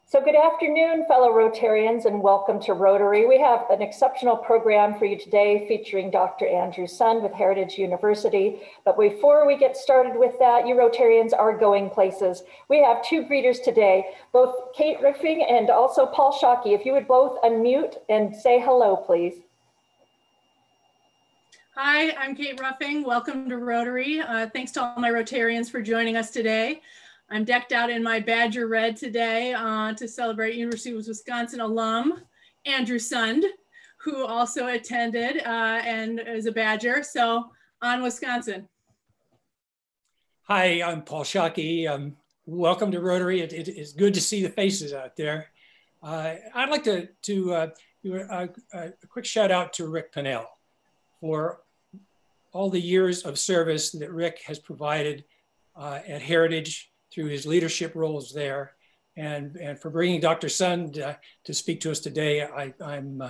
So good afternoon, fellow Rotarians, and welcome to Rotary. We have an exceptional program for you today featuring Dr. Andrew Sund with Heritage University. But before we get started with that, you Rotarians are going places. We have two greeters today, both Kate Riffing and also Paul Shockey. If you would both unmute and say hello, please. Hi, I'm Kate Ruffing. Welcome to Rotary. Thanks to all my Rotarians for joining us today. I'm decked out in my Badger red today to celebrate University of Wisconsin alum, Andrew Sund, who also attended and is a Badger. So on Wisconsin. Hi, I'm Paul Shockey. Welcome to Rotary. It is good to see the faces out there. I'd like to do a quick shout out to Rick Pennell for all the years of service that Rick has provided at Heritage through his leadership roles there, and for bringing Dr. Sund to speak to us today. I'm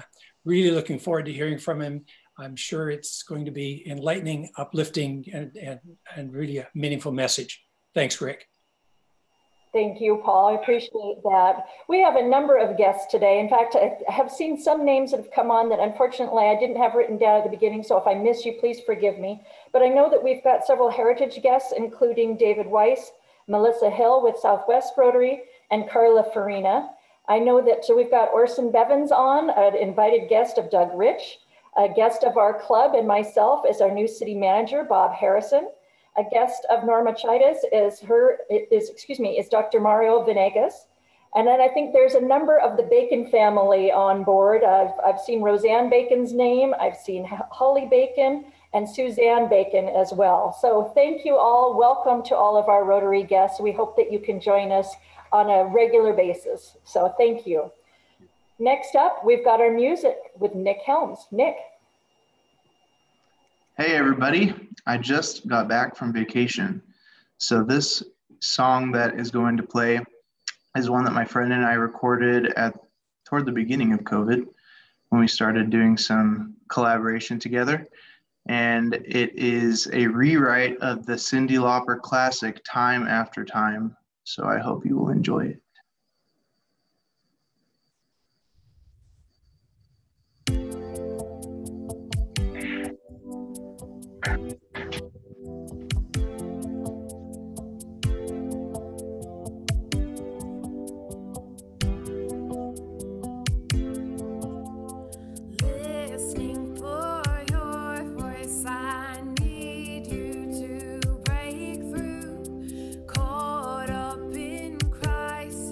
really looking forward to hearing from him. I'm sure it's going to be enlightening, uplifting, and really a meaningful message. Thanks, Rick. Thank you, Paul. I appreciate that. We have a number of guests today. In fact, I have seen some names that have come on that unfortunately I didn't have written down at the beginning, so if I miss you, please forgive me. But I know that we've got several Heritage guests, including David Weiss, Melissa Hill with Southwest Rotary, and Carla Farina. I know that we've got Orson Bevins on, an invited guest of Doug Rich. A guest of our club and myself is our new city manager, Bob Harrison. A guest of Norma Chidas is Dr. Mario Venegas. And then I think there's a number of the Bacon family on board. I've seen Roseanne Bacon's name, I've seen Holly Bacon, and Suzanne Bacon as well. So thank you all. Welcome to all of our Rotary guests. We hope that you can join us on a regular basis. So thank you. Next up, we've got our music with Nick Helms. Nick. Hey everybody, I just got back from vacation. So this song that is going to play is one that my friend and I recorded toward the beginning of COVID when we started doing some collaboration together. And it is a rewrite of the Cyndi Lauper classic, Time After Time. So I hope you will enjoy it. Caught up in Christ.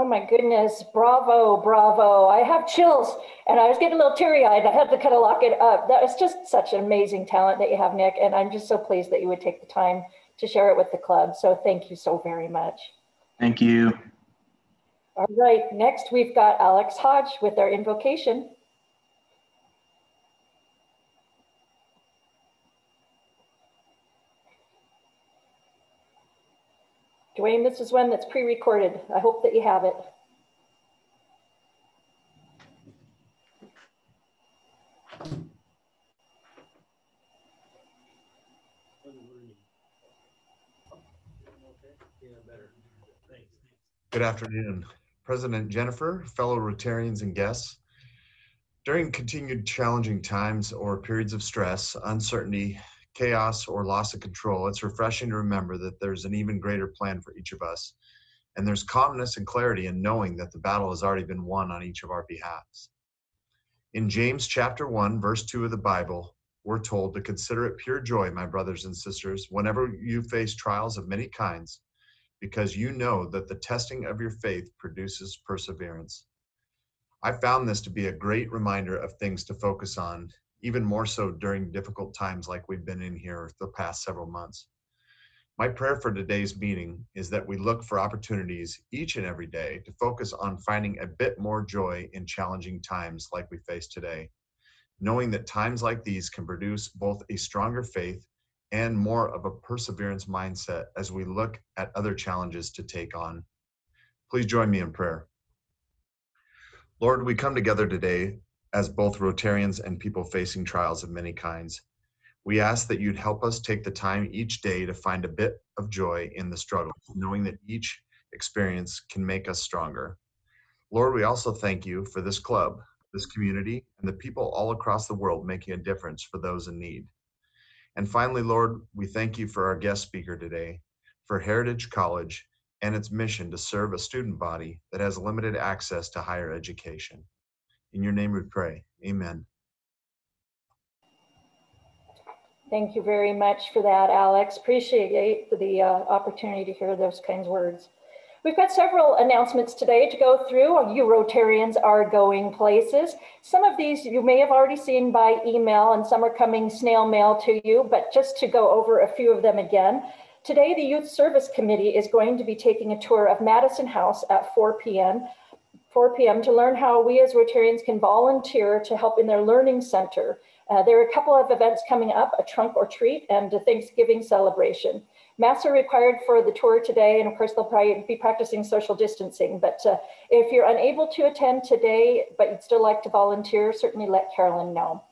my goodness, bravo, bravo. I have chills and I was getting a little teary-eyed. I had to kind of lock it up. That is just such an amazing talent that you have, Nick. And I'm just so pleased that you would take the time to share it with the club. So thank you so very much. Thank you. All right, next we've got Alex Hodge with our invocation. Dwayne, this is one that's pre-recorded. I hope that you have it. Good afternoon, President Jennifer, fellow Rotarians and guests. During continued challenging times or periods of stress, uncertainty, chaos, or loss of control, it's refreshing to remember that there's an even greater plan for each of us. And there's calmness and clarity in knowing that the battle has already been won on each of our behalves. In James chapter 1, verse 2 of the Bible, we're told to consider it pure joy, my brothers and sisters, whenever you face trials of many kinds, because you know that the testing of your faith produces perseverance. I found this to be a great reminder of things to focus on, even more so during difficult times like we've been in here the past several months. My prayer for today's meeting is that we look for opportunities each and every day to focus on finding a bit more joy in challenging times like we face today, knowing that times like these can produce both a stronger faith and more of a perseverance mindset as we look at other challenges to take on. Please join me in prayer. Lord, we come together today as both Rotarians and people facing trials of many kinds. We ask that you'd help us take the time each day to find a bit of joy in the struggle, knowing that each experience can make us stronger. Lord, we also thank you for this club, this community, and the people all across the world making a difference for those in need. And finally, Lord, we thank you for our guest speaker today, for Heritage College and its mission to serve a student body that has limited access to higher education. In your name we pray, amen. Thank you very much for that, Alex. Appreciate the opportunity to hear those kinds of words. We've got several announcements today to go through. You Rotarians are going places. Some of these you may have already seen by email and some are coming snail mail to you, but just to go over a few of them again. Today, the Youth Service Committee is going to be taking a tour of Madison House at 4 p.m. to learn how we as Rotarians can volunteer to help in their learning center. There are a couple of events coming up, a trunk or treat and a Thanksgiving celebration. Masks are required for the tour today, and of course they'll probably be practicing social distancing, but if you're unable to attend today, but you'd still like to volunteer, certainly let Carolyn know.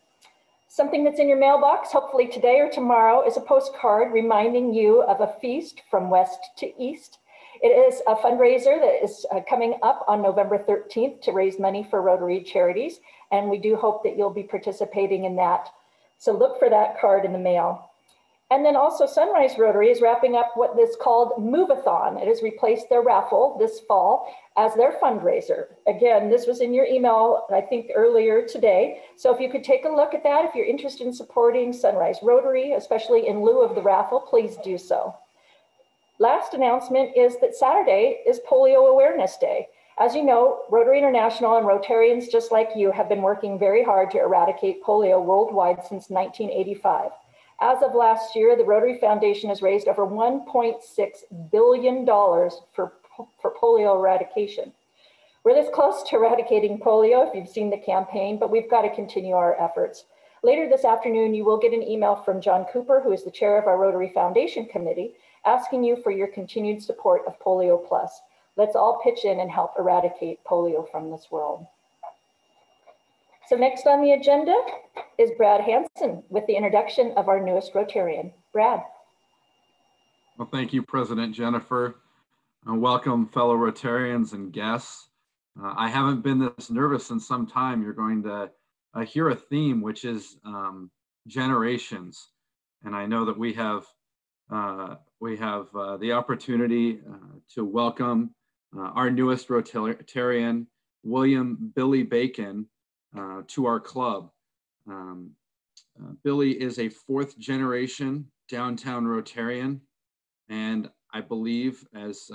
Something that's in your mailbox, hopefully today or tomorrow, is a postcard reminding you of a feast from west to east. It is a fundraiser that is coming up on November 13th to raise money for Rotary charities, and we do hope that you'll be participating in that. So look for that card in the mail. And then also Sunrise Rotary is wrapping up what is called Move-a-thon. It has replaced their raffle this fall as their fundraiser. Again, this was in your email, I think earlier today. So if you could take a look at that, if you're interested in supporting Sunrise Rotary, especially in lieu of the raffle, please do so. Last announcement is that Saturday is Polio Awareness Day. As you know, Rotary International and Rotarians just like you have been working very hard to eradicate polio worldwide since 1985. As of last year, the Rotary Foundation has raised over $1.6 billion for polio eradication. We're this close to eradicating polio if you've seen the campaign, but we've got to continue our efforts. Later this afternoon, you will get an email from John Cooper, who is the chair of our Rotary Foundation Committee, asking you for your continued support of Polio Plus. Let's all pitch in and help eradicate polio from this world. So next on the agenda is Brad Hansen with the introduction of our newest Rotarian. Brad. Well, thank you, President Jennifer. Welcome, fellow Rotarians and guests. I haven't been this nervous in some time. You're going to hear a theme, which is generations. And I know that we have the opportunity to welcome our newest Rotarian, William Billy Bacon, to our club. Billy is a fourth generation downtown Rotarian, and I believe, as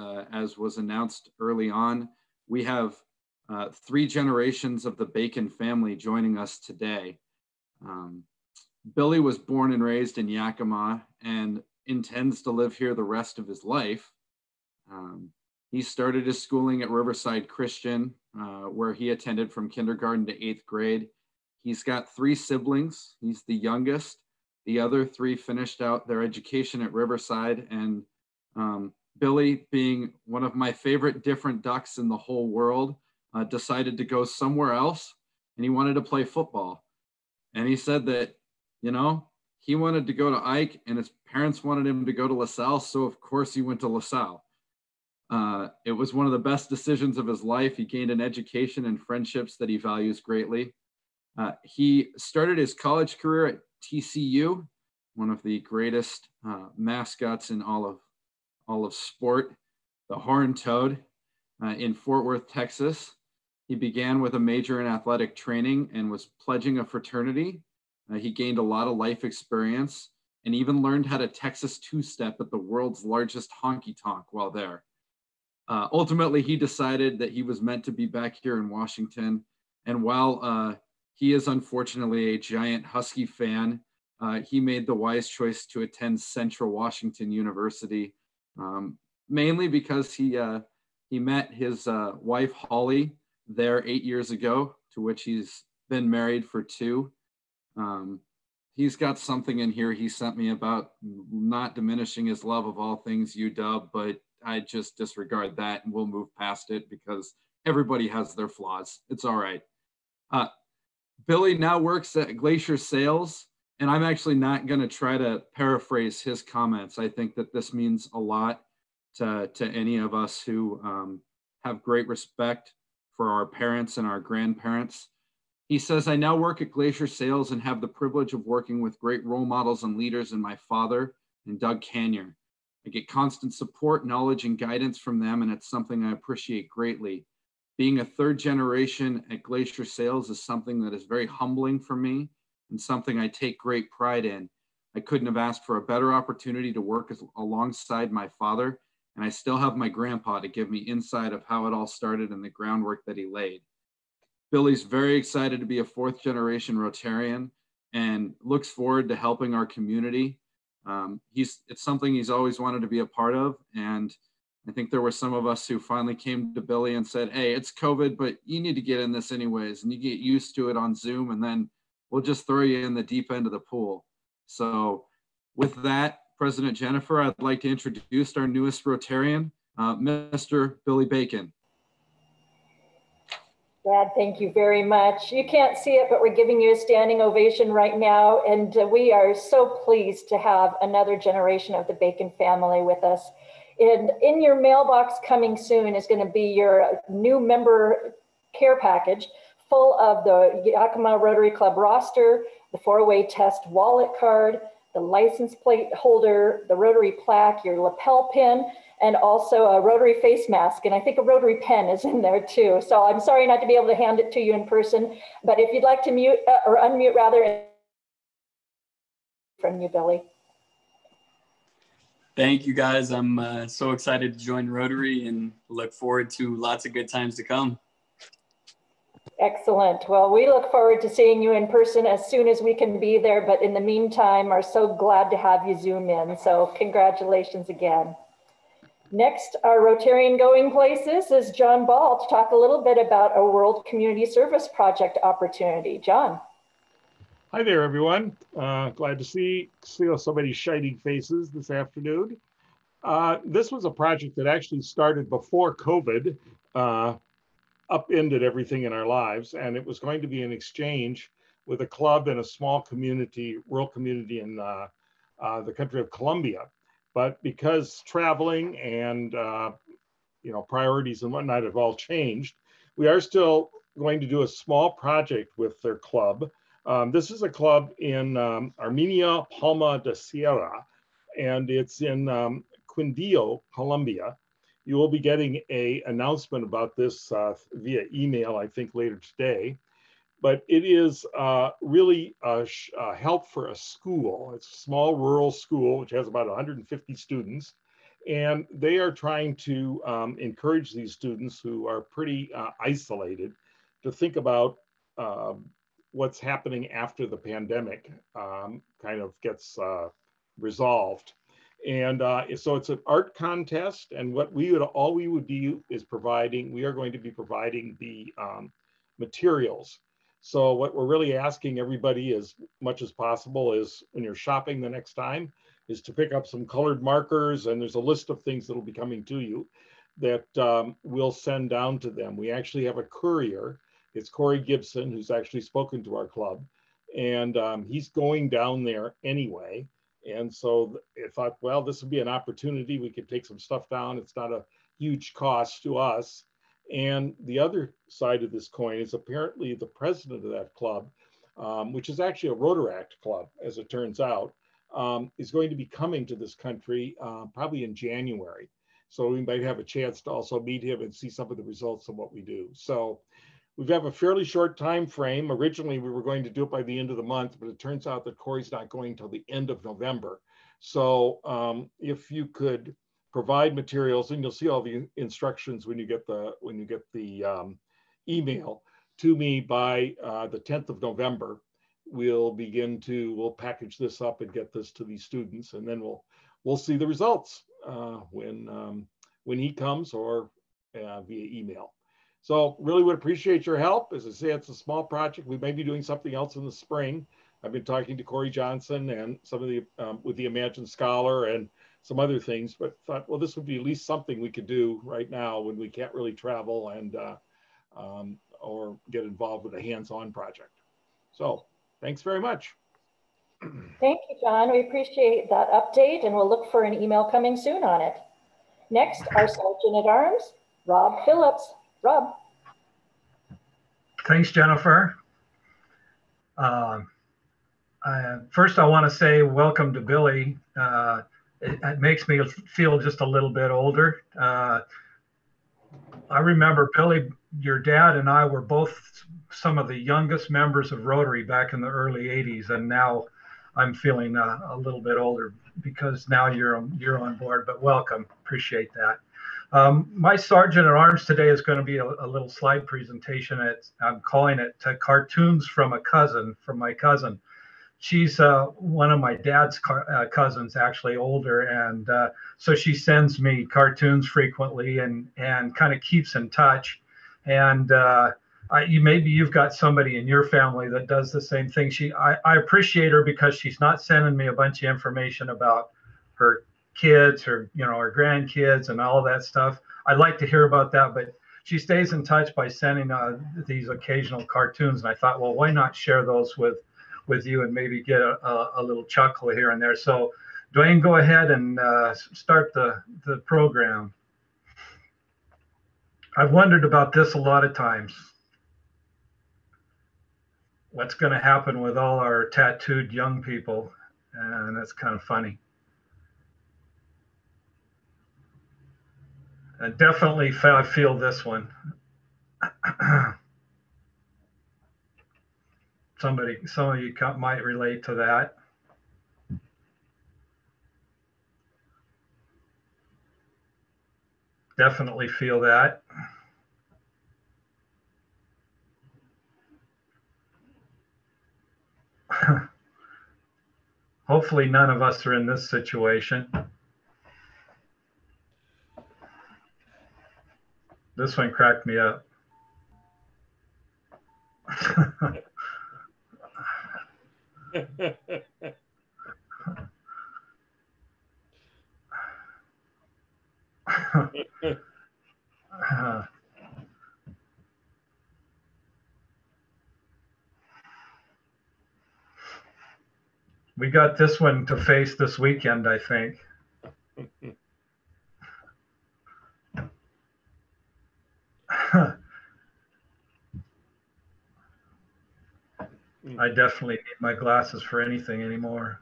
was announced early on, we have 3 generations of the Bacon family joining us today. Billy was born and raised in Yakima and intends to live here the rest of his life. He started his schooling at Riverside Christian, where he attended from kindergarten to 8th grade. He's got 3 siblings. He's the youngest. The other 3 finished out their education at Riverside, and Billy, being one of my favorite different ducks in the whole world, decided to go somewhere else, and he wanted to play football. And he said that, you know, he wanted to go to Ike and his parents wanted him to go to LaSalle. So of course he went to LaSalle. It was one of the best decisions of his life. He gained an education and friendships that he values greatly. He started his college career at TCU, one of the greatest mascots in all of sport, the Horned Toad, in Fort Worth, Texas. He began with a major in athletic training and was pledging a fraternity. He gained a lot of life experience and even learned how to Texas two-step at the world's largest honky-tonk while there. Ultimately, he decided that he was meant to be back here in Washington. And while he is unfortunately a giant Husky fan, he made the wise choice to attend Central Washington University, mainly because he met his wife, Holly, there 8 years ago, to which he's been married for 2. He's got something in here he sent me about not diminishing his love of all things UW, but I just disregard that and we'll move past it because everybody has their flaws. It's all right. Billy now works at Glacier Sales, and I'm actually not going to try to paraphrase his comments. I think that this means a lot to any of us who have great respect for our parents and our grandparents. He says, I now work at Glacier Sales and have the privilege of working with great role models and leaders in my father and Doug Canyer. I get constant support, knowledge, and guidance from them, and it's something I appreciate greatly. Being a 3rd generation at Glacier Sales is something that is very humbling for me and something I take great pride in. I couldn't have asked for a better opportunity to work alongside my father, and I still have my grandpa to give me insight of how it all started and the groundwork that he laid. Billy's very excited to be a 4th generation Rotarian and looks forward to helping our community. It's something he's always wanted to be a part of. And I think there were some of us who finally came to Billy and said, hey, it's COVID, but you need to get in this anyways. And you get used to it on Zoom, and then we'll just throw you in the deep end of the pool. So with that, President Jennifer, I'd like to introduce our newest Rotarian, Mr. Billy Bacon. Dad, thank you very much. You can't see it, but we're giving you a standing ovation right now. And we are so pleased to have another generation of the Bacon family with us. And in your mailbox coming soon is going to be your new member care package full of the Yakima Rotary Club roster, the 4-way test wallet card, the license plate holder, the Rotary plaque, your lapel pin, and also a Rotary face mask. And I think a Rotary pen is in there too. So I'm sorry not to be able to hand it to you in person, but if you'd like to mute or unmute rather, from you, Billy. Thank you guys. I'm so excited to join Rotary and look forward to lots of good times to come. Excellent. Well, we look forward to seeing you in person as soon as we can be there, but in the meantime, are so glad to have you Zoom in. So congratulations again. Next, our Rotarian Going Places is John Ball to talk a little bit about a World Community Service Project opportunity. John. Hi there, everyone. Glad to see so many shining faces this afternoon. This was a project that actually started before COVID upended everything in our lives, and it was going to be an exchange with a club in a small community, rural community in the country of Colombia. But because traveling and priorities and whatnot have all changed, we are still going to do a small project with their club. This is a club in Armenia, Palma de Sierra, and it's in Quindío, Colombia. You will be getting an announcement about this via email, I think, later today. But it is really a help for a school. It's a small rural school, which has about 150 students. And they are trying to encourage these students who are pretty isolated to think about what's happening after the pandemic kind of gets resolved. And so it's an art contest, and what all we would do is we are going to be providing the materials. So what we're really asking everybody as much as possible is, when you're shopping the next time, is to pick up some colored markers, and there's a list of things that will be coming to you that we'll send down to them. We actually have a courier. It's Corey Gibson, who's actually spoken to our club, and he's going down there anyway. And so I thought, well, this would be an opportunity. We could take some stuff down. It's not a huge cost to us. And the other side of this coin is apparently the president of that club, which is actually a Rotaract club, as it turns out, is going to be coming to this country probably in January. So we might have a chance to also meet him and see some of the results of what we do. So we have a fairly short time frame. Originally, we were going to do it by the end of the month, but it turns out that Corey's not going till the end of November. So if you could provide materials, and you'll see all the instructions when you get the email to me by the 10th of November, we'll package this up and get this to these students, and then we'll see the results when he comes, or via email. So really would appreciate your help. As I say, it's a small project. We may be doing something else in the spring. I've been talking to Corey Johnson and some of the with the Imagine Scholar and some other things, but thought, well, this would be at least something we could do right now when we can't really travel and or get involved with a hands-on project. So thanks very much. Thank you, John. We appreciate that update, and we'll look for an email coming soon on it. Next, our Sergeant at Arms, Rob Phillips. Rob. Thanks, Jennifer. First, I want to say welcome to Billy. It makes me feel just a little bit older. I remember, Billy, your dad and I were both some of the youngest members of Rotary back in the early 80s, and now I'm feeling a little bit older because now you're on board, but welcome, appreciate that. My Sergeant at Arms today is going to be a little slide presentation. I'm calling it Cartoons from my cousin. She's one of my dad's cousins, actually older, and so she sends me cartoons frequently and kind of keeps in touch. And maybe you've got somebody in your family that does the same thing. I appreciate her because she's not sending me a bunch of information about her kids, her grandkids, and all of that stuff. I'd like to hear about that, but she stays in touch by sending these occasional cartoons. And I thought, well, why not share those with you and maybe get a little chuckle here and there. So Dwayne, go ahead and start the program. I've wondered about this a lot of times. What's going to happen with all our tattooed young people? And that's kind of funny. And definitely I feel this one. Some of you might relate to that. Definitely feel that. Hopefully none of us are in this situation. This one cracked me up. We got this one to face this weekend, I think. I definitely need my glasses for anything anymore.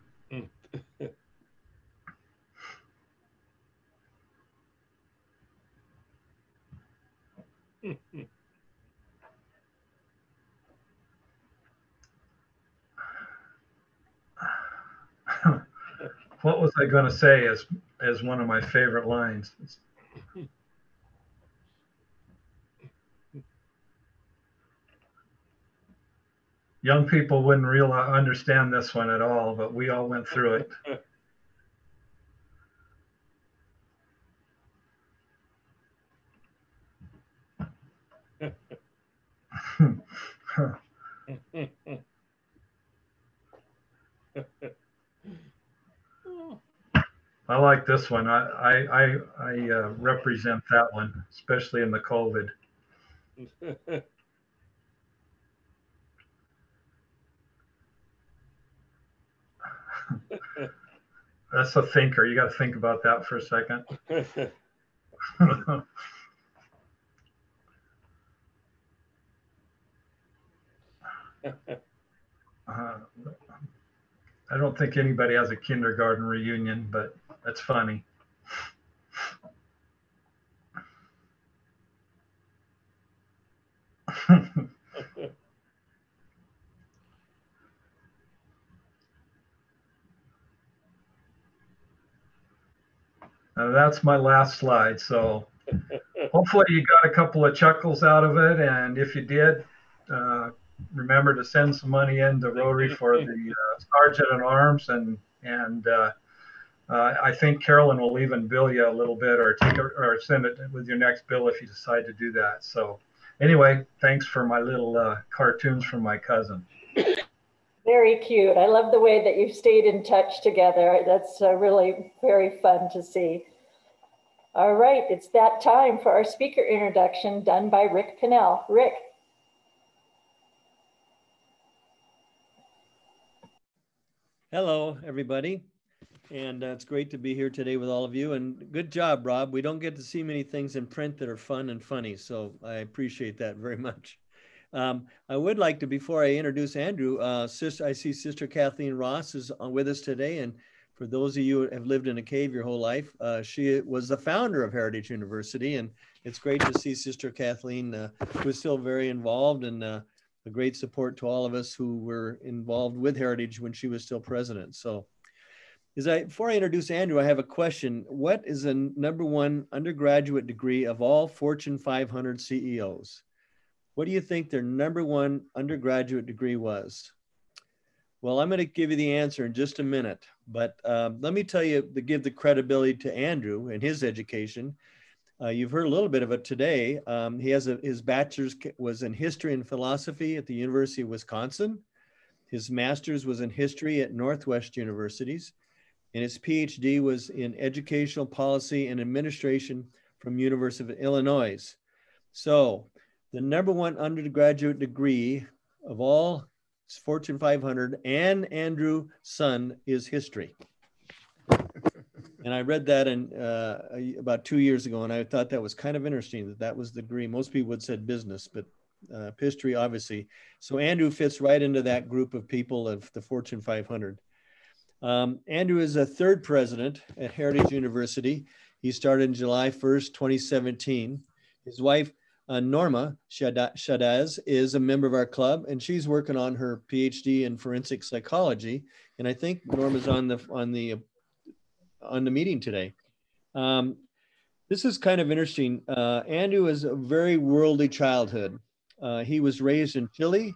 What was I going to say is is one of my favorite lines. Young people wouldn't understand this one at all, but we all went through it. I like this one. I represent that one, especially in the COVID. That's a thinker. You got to think about that for a second. I don't think anybody has a kindergarten reunion, but that's funny. Now that's my last slide. So hopefully you got a couple of chuckles out of it. And if you did, remember to send some money into Rotary for the Sergeant at Arms. And I think Carolyn will even bill you a little bit or send it with your next bill if you decide to do that. So anyway, thanks for my little cartoons from my cousin. Very cute. I love the way that you stayed in touch together. That's really very fun to see. All right, it's that time for our speaker introduction done by Rick Pinnell. Rick. Hello, everybody. And it's great to be here today with all of you. And good job, Rob. We don't get to see many things in print that are fun and funny. So I appreciate that very much. I would like to, before I introduce Andrew, I see Sister Kathleen Ross is with us today. And for those of you who have lived in a cave your whole life, she was the founder of Heritage University. And it's great to see Sister Kathleen, who is still very involved and a great support to all of us who were involved with Heritage when she was still president. So before I introduce Andrew, I have a question. What is the #1 undergraduate degree of all Fortune 500 CEOs? What do you think their #1 undergraduate degree was? Well, I'm going to give you the answer in just a minute, but let me tell you to give the credibility to Andrew and his education. You've heard a little bit of it today. He has his bachelor's was in history and philosophy at the University of Wisconsin. His master's was in history at Northwest Universities, and his PhD was in educational policy and administration from University of Illinois. So the #1 undergraduate degree of all Fortune 500 and Andrew's son is history. And I read that about 2 years ago, and I thought that was kind of interesting that was the degree. Most people would have said business, but history, obviously. So Andrew fits right into that group of people of the Fortune 500. Andrew is a 3rd president at Heritage University. He started on July 1st, 2017. His wife, Norma Shadaz, is a member of our club, and she's working on her PhD in forensic psychology. And I think Norma's on the meeting today. This is kind of interesting. Andrew has a very worldly childhood. He was raised in Chile,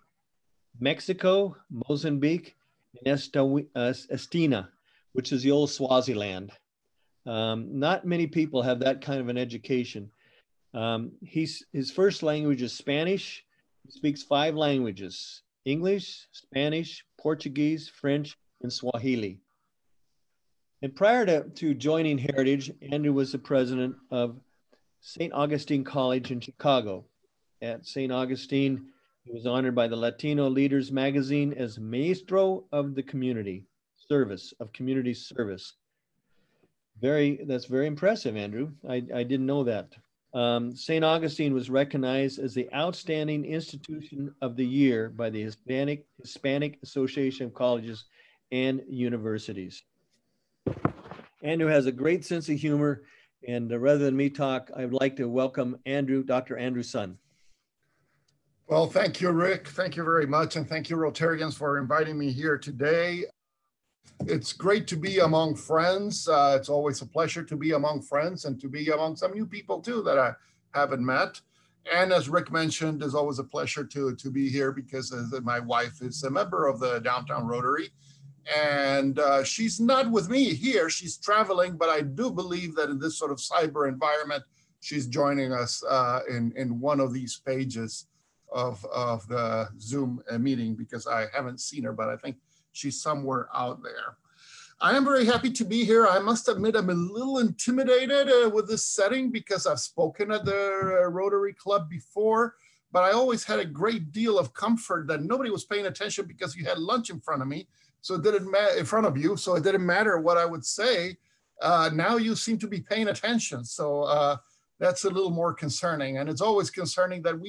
Mexico, Mozambique, and Estina, which is the old Swaziland. Not many people have that kind of an education. His first language is Spanish. He speaks 5 languages: English, Spanish, Portuguese, French, and Swahili. And prior to joining Heritage, Andrew was the president of St. Augustine College in Chicago. At St. Augustine, he was honored by the Latino Leaders magazine as Maestro of the Community Service, of Community Service. That's very impressive, Andrew. I didn't know that. St. Augustine was recognized as the Outstanding Institution of the Year by the Hispanic Association of Colleges and Universities. Andrew has a great sense of humor, and rather than me talk, I would like to welcome Andrew, Dr. Andrew Sun. Well, thank you, Rick. Thank you very much, and thank you, Rotarians, for inviting me here today. It's great to be among friends. It's always a pleasure to be among friends and to be among some new people too that I haven't met. And as Rick mentioned, it's always a pleasure to be here because my wife is a member of the Downtown Rotary. And she's not with me here, she's traveling, but I do believe that in this sort of cyber environment, she's joining us in one of these pages of the Zoom meeting, because I haven't seen her, but I think she's somewhere out there. I am very happy to be here. I must admit I'm a little intimidated with this setting because I've spoken at the Rotary Club before, but I always had a great deal of comfort that nobody was paying attention because you had lunch in front of me. So it didn't matter in front of you. So it didn't matter what I would say. Now you seem to be paying attention. So that's a little more concerning. And it's always concerning that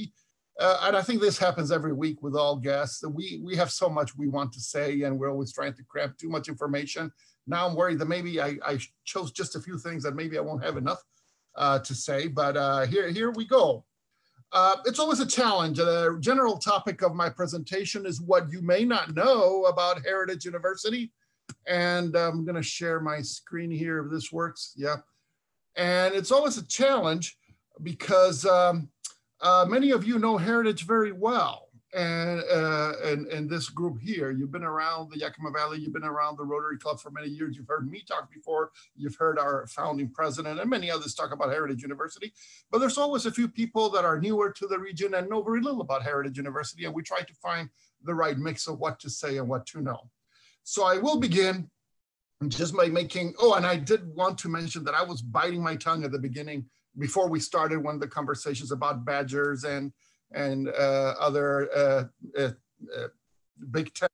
and I think this happens every week with all guests, that we have so much we want to say and we're always trying to cram too much information. Now I'm worried that maybe I chose just a few things that maybe I won't have enough to say, but here we go. It's always a challenge. The general topic of my presentation is what you may not know about Heritage University. And I'm gonna share my screen here if this works, yeah. And it's always a challenge because many of you know Heritage very well. And this group here, you've been around the Yakima Valley, you've been around the Rotary Club for many years, you've heard me talk before, you've heard our founding president and many others talk about Heritage University, but there's always a few people that are newer to the region and know very little about Heritage University, and we try to find the right mix of what to say and what to know. So I will begin just by making, and I did want to mention that I was biting my tongue at the beginning before we started one of the conversations about badgers and other big tech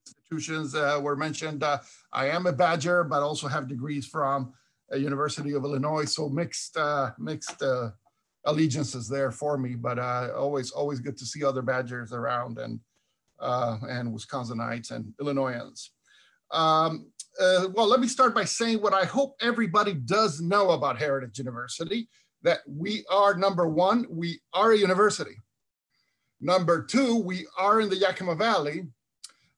institutions were mentioned. I am a Badger, but also have degrees from University of Illinois, so mixed allegiances there for me. But always good to see other Badgers around and Wisconsinites and Illinoisans. Well, let me start by saying what I hope everybody does know about Heritage University, that we are, number one, we are a university. Number two, we are in the Yakima Valley.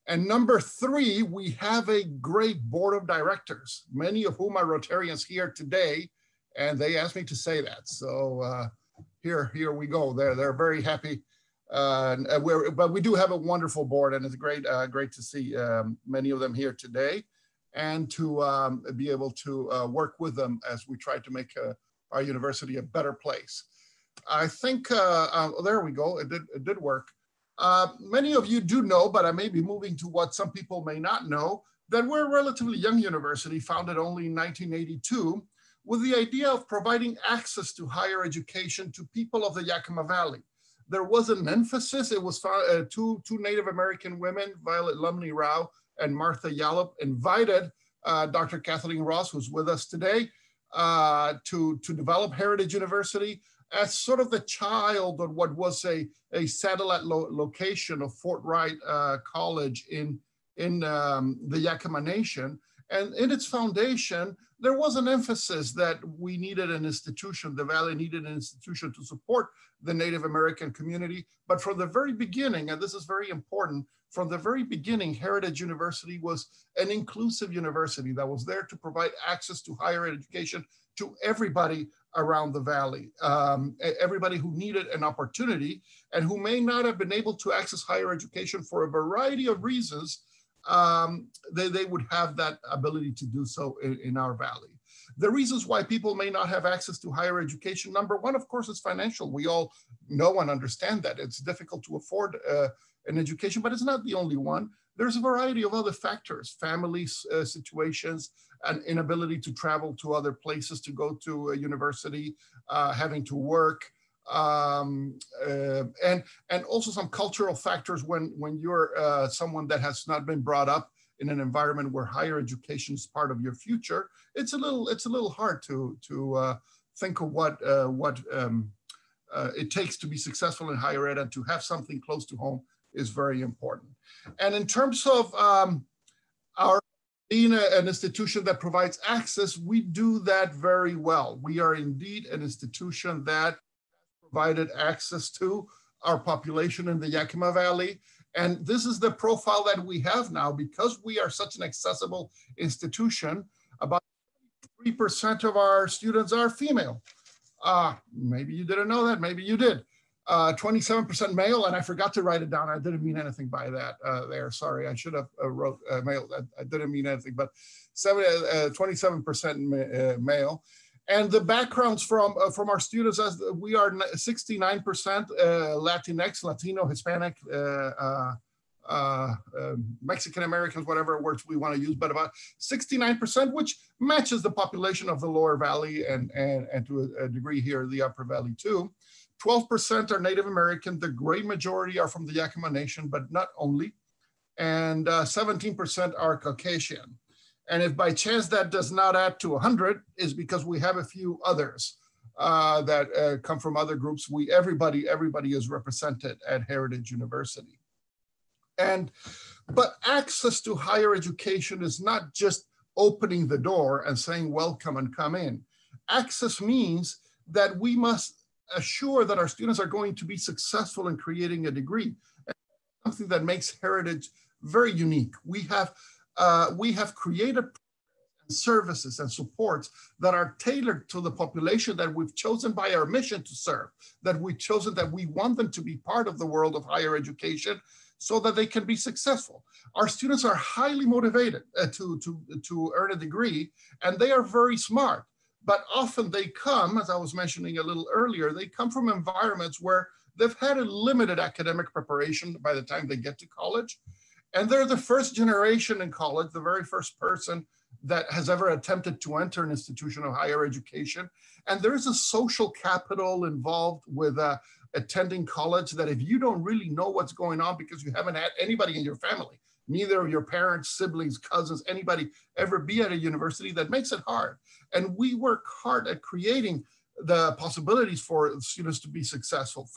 And number three, we have a great board of directors, many of whom are Rotarians here today, and they asked me to say that. So here we go. They're very happy. But we do have a wonderful board, and it's great to see many of them here today, and to be able to work with them as we try to make our university a better place. I think, there we go, it did work. Many of you do know, but I may be moving to what some people may not know, that we're a relatively young university, founded only in 1982, with the idea of providing access to higher education to people of the Yakima Valley. There was an emphasis, it was two Native American women, Violet Lumley Rao and Martha Yallop, invited Dr. Kathleen Ross, who's with us today, to develop Heritage University as sort of the child of what was a satellite location of Fort Wright College in the Yakima Nation. And in its foundation, there was an emphasis that we needed an institution, the Valley needed an institution to support the Native American community. But from the very beginning, and this is very important, from the very beginning, Heritage University was an inclusive university that was there to provide access to higher education to everybody around the Valley, everybody who needed an opportunity and who may not have been able to access higher education for a variety of reasons. They would have that ability to do so in our Valley. The reasons why people may not have access to higher education, number one, of course, is financial. We all know and understand that. It's difficult to afford an education, but it's not the only one. There's a variety of other factors, family situations, an inability to travel to other places to go to a university, having to work, and also some cultural factors when you're someone that has not been brought up in an environment where higher education is part of your future. It's a little hard to think of what it takes to be successful in higher ed, and to have something close to home is very important. And in terms of our being an institution that provides access, we do that very well. We are indeed an institution that provided access to our population in the Yakima Valley. And this is the profile that we have now because we are such an accessible institution. About 3% of our students are female. Maybe you didn't know that, maybe you did. 27% male, and I forgot to write it down. I didn't mean anything by that there. Sorry, I should have wrote male. I didn't mean anything, but 27% male. And the backgrounds from our students, as we are 69% Latinx, Latino, Hispanic, Mexican Americans, whatever words we want to use, but about 69%, which matches the population of the Lower Valley and to a degree here, the Upper Valley too. 12% are Native American. The great majority are from the Yakima Nation, but not only. And 17% are Caucasian. And if by chance that does not add to 100, is because we have a few others that come from other groups. Everybody is represented at Heritage University. But access to higher education is not just opening the door and saying welcome and come in. Access means that we must assure that our students are going to be successful in creating a degree, something that makes Heritage very unique. We have created services and supports that are tailored to the population that we've chosen by our mission to serve, that we've chosen that we want them to be part of the world of higher education so that they can be successful. Our students are highly motivated to earn a degree, and they are very smart. But often they come, as I was mentioning a little earlier, they come from environments where they've had a limited academic preparation by the time they get to college. And they're the first generation in college, the very first person that has ever attempted to enter an institution of higher education. And there's a social capital involved with attending college that if you don't really know what's going on because you haven't had anybody in your family, neither of your parents, siblings, cousins, anybody ever be at a university, that makes it hard. And we work hard at creating the possibilities for students to be successful.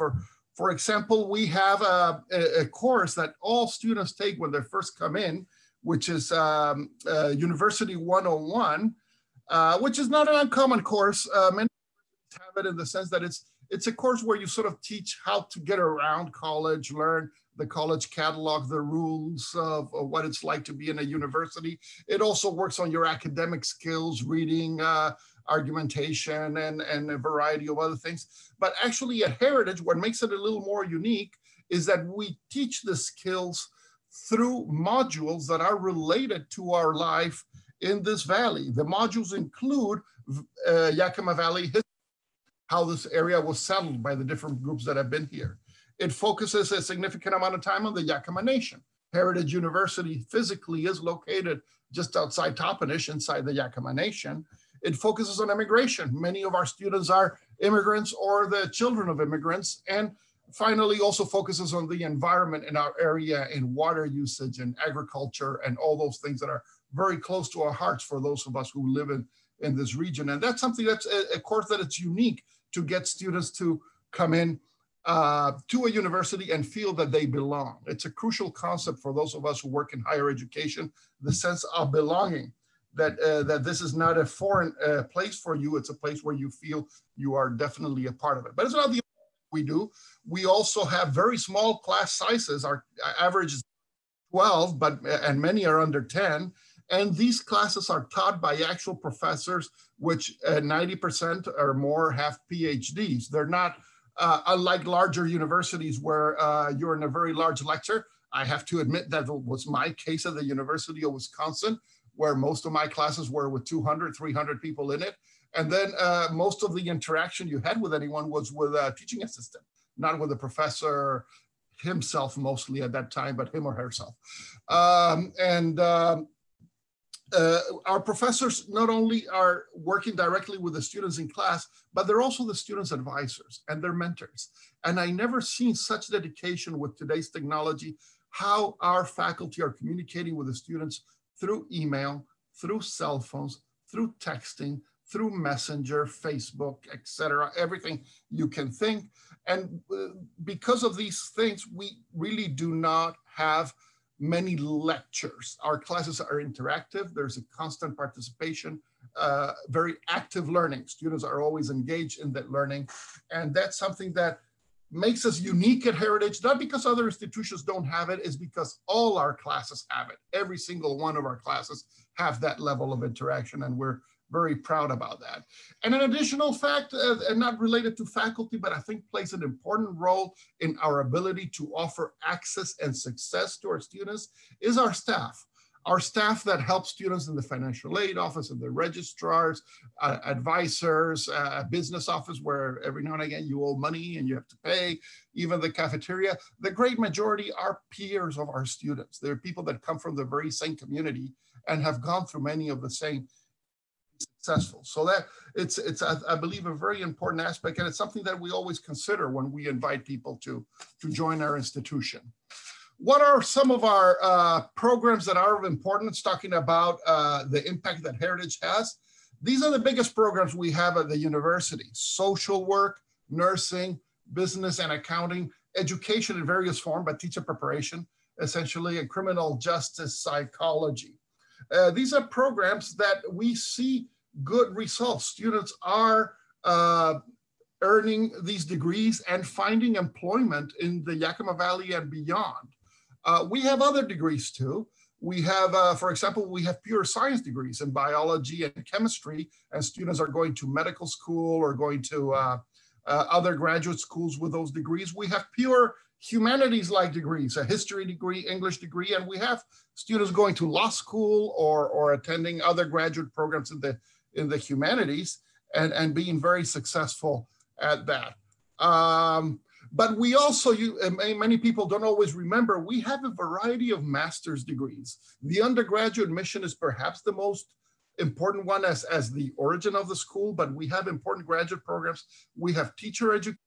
For example, we have a course that all students take when they first come in, which is University 101, which is not an uncommon course. Many have it in the sense that it's a course where you sort of teach how to get around college, learn the college catalog, the rules of what it's like to be in a university. It also works on your academic skills, reading, argumentation, and a variety of other things. But actually at Heritage, what makes it a little more unique is that we teach the skills through modules that are related to our life in this valley. The modules include Yakima Valley history, how this area was settled by the different groups that have been here. It focuses a significant amount of time on the Yakima Nation. Heritage University physically is located just outside Toppenish, inside the Yakima Nation. It focuses on immigration. Many of our students are immigrants or the children of immigrants. And finally, also focuses on the environment in our area and water usage and agriculture and all those things that are very close to our hearts for those of us who live in this region. And that's something that's a course that it's unique to get students to come in to a university and feel that they belong. It's a crucial concept for those of us who work in higher education, the sense of belonging, that this is not a foreign place for you. It's a place where you feel you are definitely a part of it. But it's not the only thing we do. We also have very small class sizes. Our average is 12, and many are under 10. And these classes are taught by actual professors, which 90% or more have PhDs. They're not, unlike larger universities where you're in a very large lecture. I have to admit that was my case at the University of Wisconsin, where most of my classes were with 200, 300 people in it. And then most of the interaction you had with anyone was with a teaching assistant, not with the professor himself mostly at that time, but him or herself. Our professors not only are working directly with the students in class, but they're also the students' advisors and their mentors. And I never seen such dedication with today's technology, how our faculty are communicating with the students through email, through cell phones, through texting, through Messenger, Facebook, etc., everything you can think. And because of these things, we really do not have many lectures. Our classes are interactive. There's a constant participation, very active learning. Students are always engaged in that learning. And that's something that makes us unique at Heritage, not because other institutions don't have it, is because all our classes have it. Every single one of our classes have that level of interaction, and we're very proud about that. And an additional fact, and not related to faculty, but I think plays an important role in our ability to offer access and success to our students, is our staff. Our staff that help students in the financial aid office and the registrars, advisors, business office, where every now and again you owe money and you have to pay, even the cafeteria. The great majority are peers of our students. They're people that come from the very same community and have gone through many of the same successful. So that it's I believe, a very important aspect, and it's something that we always consider when we invite people to join our institution. What are some of our programs that are of importance, talking about the impact that Heritage has? These are the biggest programs we have at the university: social work, nursing, business and accounting, education in various forms, but teacher preparation, essentially, and criminal justice psychology. These are programs that we see good results. Students are earning these degrees and finding employment in the Yakima Valley and beyond. We have other degrees too. We have, for example, we have pure science degrees in biology and chemistry, and students are going to medical school or going to other graduate schools with those degrees. We have pure humanities-like degrees, a history degree, English degree, and we have students going to law school or attending other graduate programs in the humanities and being very successful at that. But we also, many people don't always remember, we have a variety of master's degrees. The undergraduate mission is perhaps the most important one as the origin of the school, but we have important graduate programs. We have teacher education.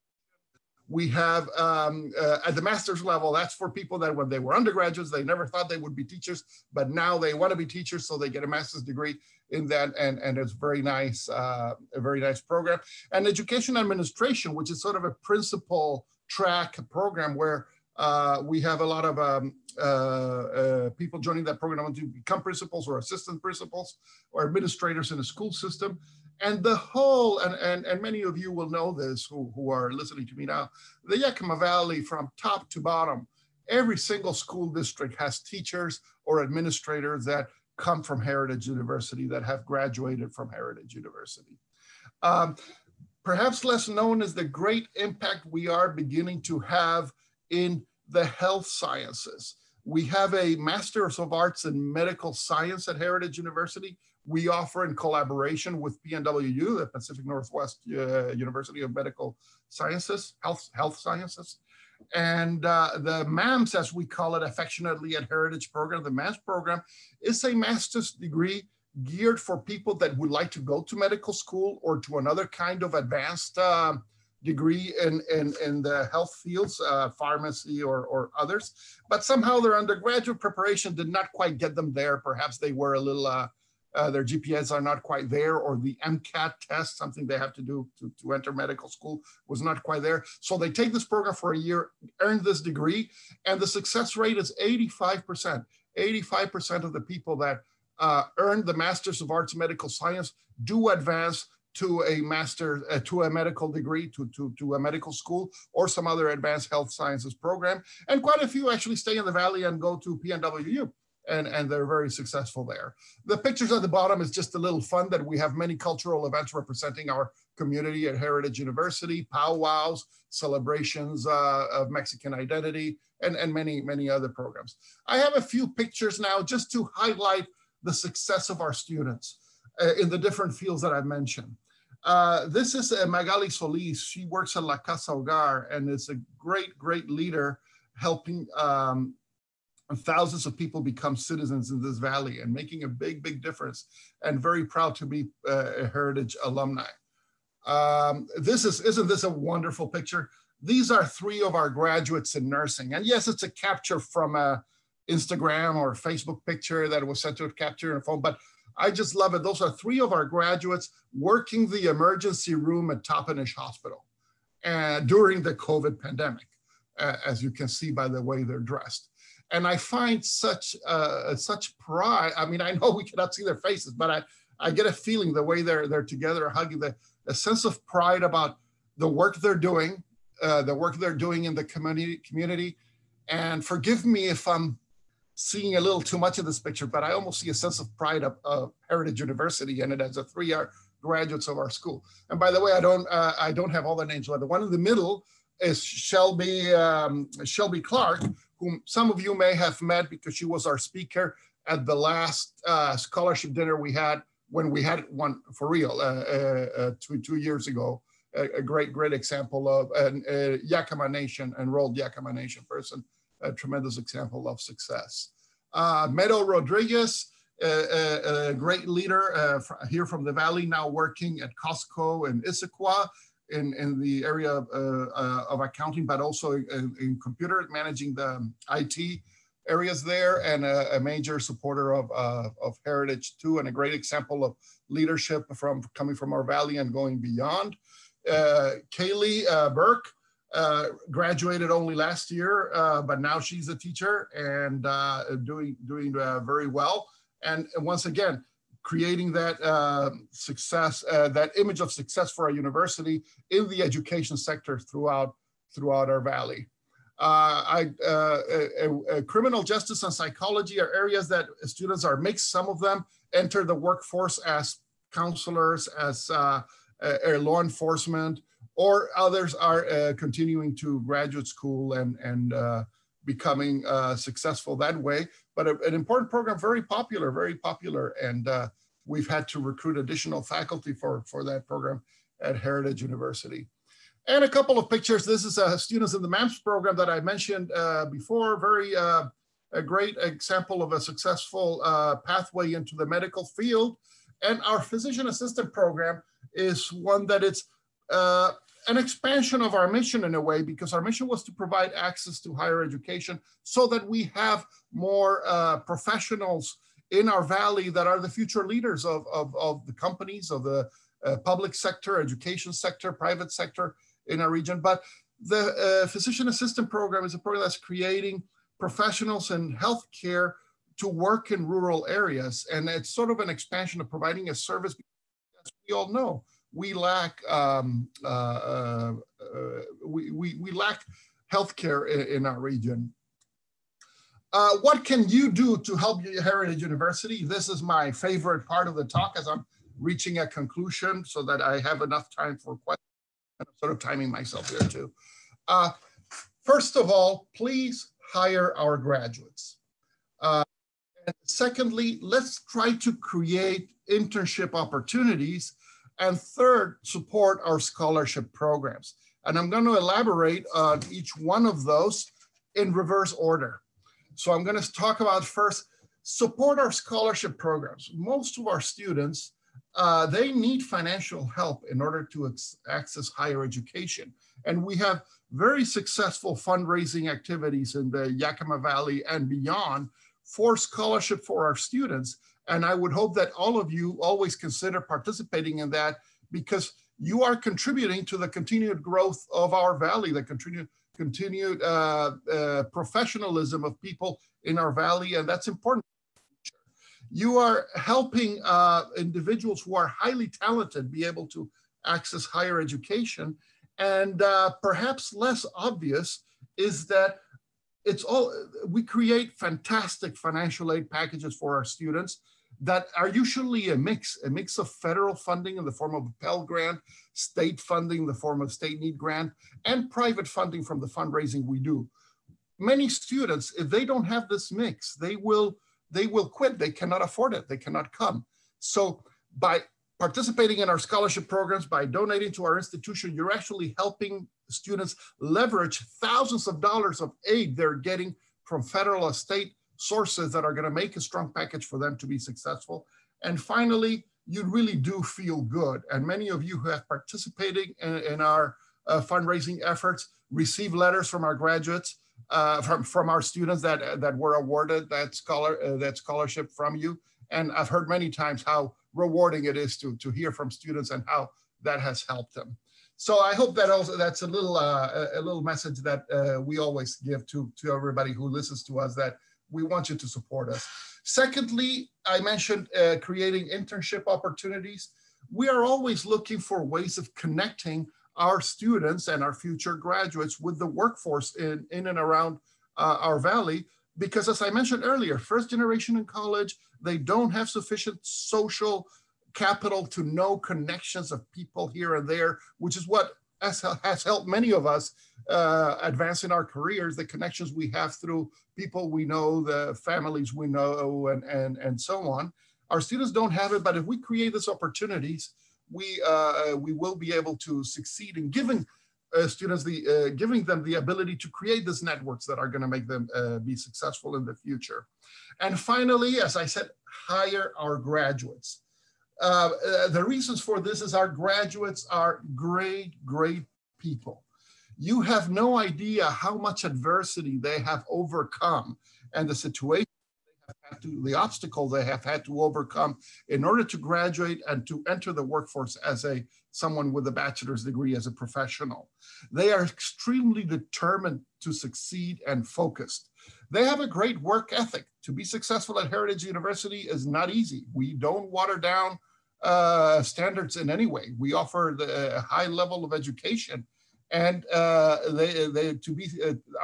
We have, at the master's level, that's for people that when they were undergraduates, they never thought they would be teachers, but now they want to be teachers, so they get a master's degree in that, and it's very nice, a very nice program. And education administration, which is sort of a principal track program where we have a lot of people joining that program to become principals or assistant principals or administrators in the school system. And the whole, and many of you will know this who are listening to me now, the Yakima Valley from top to bottom, every single school district has teachers or administrators that come from Heritage University, that have graduated from Heritage University. Perhaps less known is the great impact we are beginning to have in the health sciences. We have a Master's of Arts in Medical Science at Heritage University. We offer in collaboration with PNWU, the Pacific Northwest University of Medical Sciences, Health Sciences. And the MAMS, as we call it affectionately at Heritage program, the MAMS program is a master's degree geared for people that would like to go to medical school or to another kind of advanced degree in the health fields, pharmacy or others. But somehow their undergraduate preparation did not quite get them there. Perhaps they were a little, their GPAs are not quite there, or the MCAT test, something they have to do to enter medical school, was not quite there. So they take this program for a year, earn this degree, and the success rate is 85%. 85% of the people that earn the Masters of Arts in Medical Science do advance to a master, to a medical degree, to a medical school or some other advanced health sciences program. And quite a few actually stay in the Valley and go to PNWU. And they're very successful there. The pictures at the bottom is just a little fun that we have many cultural events representing our community at Heritage University, powwows, celebrations of Mexican identity, and many other programs. I have a few pictures now just to highlight the success of our students in the different fields that I've mentioned. This is Magali Solis. She works at La Casa Hogar and is a great leader helping thousands of people become citizens in this valley and making a big difference, and very proud to be a Heritage alumni. Isn't this a wonderful picture? These are 3 of our graduates in nursing. And yes, it's a capture from a Instagram or Facebook picture that was sent to a capture in a phone, but I just love it. Those are 3 of our graduates working the emergency room at Toppenish Hospital during the COVID pandemic, as you can see by the way they're dressed. And I find such pride. I mean, I know we cannot see their faces, but I get a feeling the way they're together, hugging, a sense of pride about the work they're doing, the work they're doing in the community. And forgive me if I'm seeing a little too much of this picture, but I almost see a sense of pride of Heritage University in it as a 3-year graduates of our school. And by the way, I don't have all the names, but the one in the middle is Shelby Clark, whom some of you may have met because she was our speaker at the last scholarship dinner we had when we had one for real 2 years ago. A great example of a Yakima Nation, enrolled Yakima Nation person, a tremendous example of success. Meadow Rodriguez, a great leader here from the Valley, now working at Costco in Issaquah in the area of accounting, but also in computer, managing the IT areas there, and a major supporter of Heritage too, and a great example of leadership coming from our Valley and going beyond. Kaylee Burke graduated only last year, but now she's a teacher and doing very well. And once again, creating that success, that image of success for our university in the education sector throughout our Valley. Criminal justice and psychology are areas that students are mixed. Some of them enter the workforce as counselors, as law enforcement, or others are continuing to graduate school and becoming successful that way. But an important program, very popular, and we've had to recruit additional faculty for that program at Heritage University. And a couple of pictures. This is students in the MAMS program that I mentioned before. A great example of a successful pathway into the medical field. And our physician assistant program is one that it's an expansion of our mission in a way, because our mission was to provide access to higher education so that we have more professionals in our Valley that are the future leaders of the companies, of the public sector, education sector, private sector in our region. But the physician assistant program is a program that's creating professionals in healthcare to work in rural areas. And it's sort of an expansion of providing a service. As we all know, we lack we lack healthcare in our region. What can you do to help Heritage University? This is my favorite part of the talk as I'm reaching a conclusion so that I have enough time for questions. I'm sort of timing myself here too. First of all, please hire our graduates. And secondly, let's try to create internship opportunities. And third, support our scholarship programs. And I'm going to elaborate on each one of those in reverse order. So I'm going to talk about first, support our scholarship programs. Most of our students, they need financial help in order to access higher education. And we have very successful fundraising activities in the Yakima Valley and beyond for scholarship for our students. And I would hope that all of you always consider participating in that, because you are contributing to the continued growth of our Valley, the continued professionalism of people in our Valley, and that's important. You are helping individuals who are highly talented be able to access higher education. And perhaps less obvious is that we create fantastic financial aid packages for our students that are usually a mix of federal funding in the form of a Pell Grant, state funding in the form of state need grant, and private funding from the fundraising we do. Many students, if they don't have this mix, they will quit. They cannot afford it. They cannot come. So by participating in our scholarship programs, by donating to our institution, you're actually helping students leverage thousands of dollars of aid they're getting from federal or state sources that are going to make a strong package for them to be successful. And finally, you really do feel good. And many of you who have participated in our fundraising efforts receive letters from our graduates, from our students that were awarded that scholarship from you. And I've heard many times how rewarding it is to hear from students and how that has helped them. So I hope that also that's a little message that we always give to everybody who listens to us, that we want you to support us. Secondly, I mentioned creating internship opportunities. We are always looking for ways of connecting our students and our future graduates with the workforce in and around our valley. Because as I mentioned earlier, first generation in college, they don't have sufficient social capital to know connections of people here and there, which is what has helped many of us advance in our careers, the connections we have through people we know, the families we know, and so on. Our students don't have it, but if we create these opportunities, we will be able to succeed in giving students giving them the ability to create these networks that are going to make them be successful in the future. And finally, as I said, hire our graduates. The reasons for this is our graduates are great people. You have no idea how much adversity they have overcome and the situation the obstacle they have had to overcome in order to graduate and to enter the workforce as someone with a bachelor's degree as a professional. They are extremely determined to succeed and focused. They have a great work ethic. To be successful at Heritage University is not easy. We don't water down standards in any way. We offer the high level of education, and our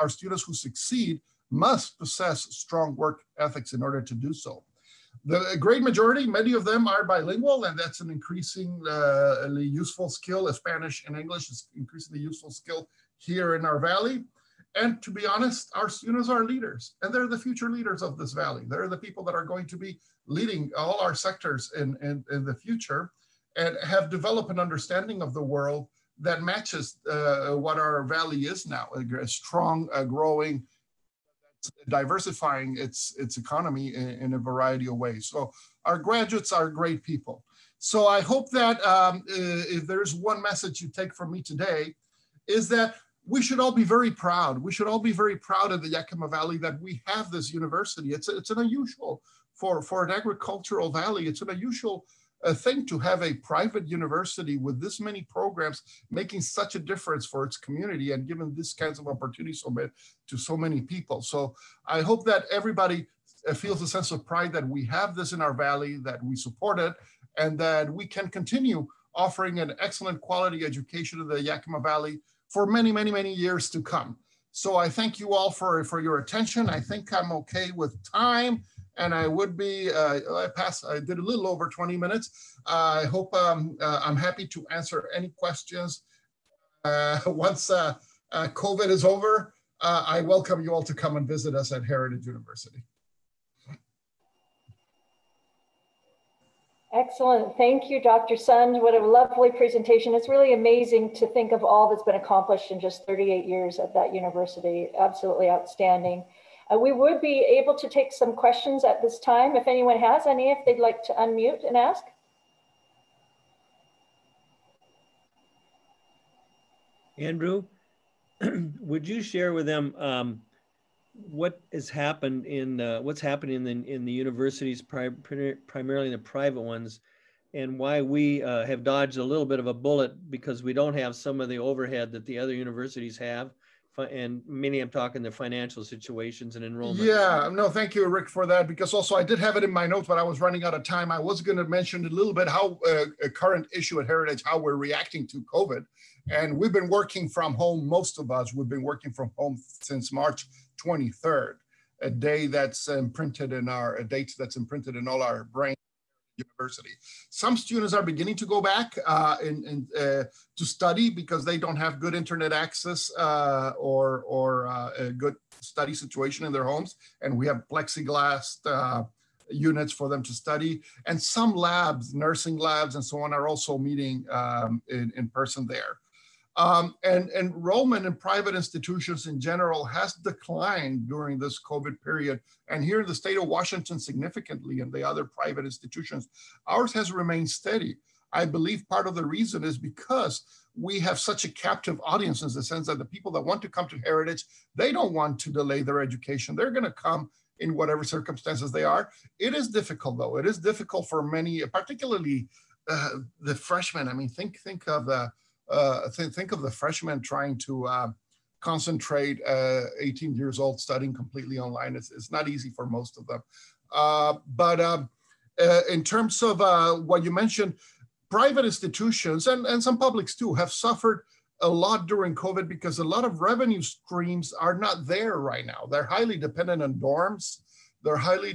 students who succeed must possess strong work ethics in order to do so. The great majority, many of them are bilingual, and that's an increasingly useful skill. Spanish and English is increasingly useful skill here in our valley. And to be honest, our students are leaders, and they're the future leaders of this valley. They're the people that are going to be leading all our sectors in the future and have developed an understanding of the world that matches what our valley is now, a strong, growing, diversifying its economy in a variety of ways. So our graduates are great people. So I hope that if there's one message you take from me today, is that we should all be very proud. We should all be very proud of the Yakima Valley that we have this university. It's an unusual, for an agricultural valley, it's an unusual thing to have a private university with this many programs making such a difference for its community and giving these kinds of opportunities to so many people. So I hope that everybody feels a sense of pride that we have this in our valley, that we support it, and that we can continue offering an excellent quality education in the Yakima Valley for many, many, many years to come. So I thank you all for your attention. I think I'm okay with time. And I would be, I did a little over 20 minutes. I hope I'm happy to answer any questions. Once COVID is over, I welcome you all to come and visit us at Heritage University. Excellent. Thank you, Dr. Sund. What a lovely presentation. It's really amazing to think of all that's been accomplished in just 38 years at that university. Absolutely outstanding. We would be able to take some questions at this time. If anyone has any, if they'd like to unmute and ask. Andrew, would you share with them what has happened what's happening in the universities, primarily the private ones, and why we have dodged a little bit of a bullet because we don't have some of the overhead that the other universities have? And many, I'm talking the financial situations and enrollment. Yeah, no, thank you, Rick, for that, because also I did have it in my notes, but I was running out of time. I was going to mention a little bit how a current issue at Heritage, how we're reacting to COVID. And we've been working from home, most of us, we've been working from home since March 23rd, a day that's imprinted in a date that's imprinted in all our brains. University. Some students are beginning to go back to study because they don't have good internet access or a good study situation in their homes, and we have plexiglass units for them to study. And some labs, nursing labs and so on, are also meeting in person there. And enrollment in private institutions in general has declined during this COVID period. And here in the state of Washington, significantly, and the other private institutions, ours has remained steady. I believe part of the reason is because we have such a captive audience in the sense that the people that want to come to Heritage, they don't want to delay their education. They're going to come in whatever circumstances they are. It is difficult, though. It is difficult for many, particularly the freshmen. I mean, think of the think of the freshmen trying to concentrate 18 years old studying completely online. It's not easy for most of them. But in terms of what you mentioned, private institutions and some publics too have suffered a lot during COVID because a lot of revenue streams are not there right now. They're highly dependent on dorms. They're highly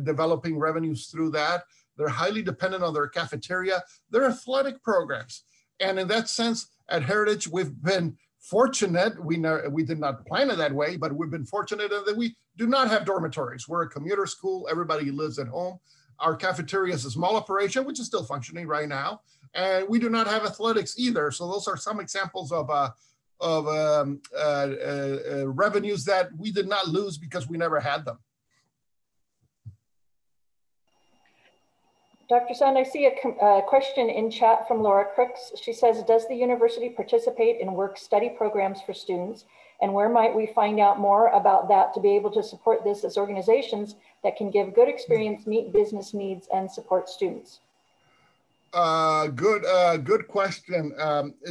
developing revenues through that. They're highly dependent on their cafeteria, their athletic programs. And in that sense, at Heritage, we've been fortunate. We did not plan it that way, but we've been fortunate in that we do not have dormitories. We're a commuter school. Everybody lives at home. Our cafeteria is a small operation, which is still functioning right now. And we do not have athletics either. So those are some examples of revenues that we did not lose because we never had them. Dr. Sand, I see a question in chat from Laura Crooks. She says, does the university participate in work-study programs for students? And where might we find out more about that to be able to support this as organizations that can give good experience, meet business needs, and support students? Good question.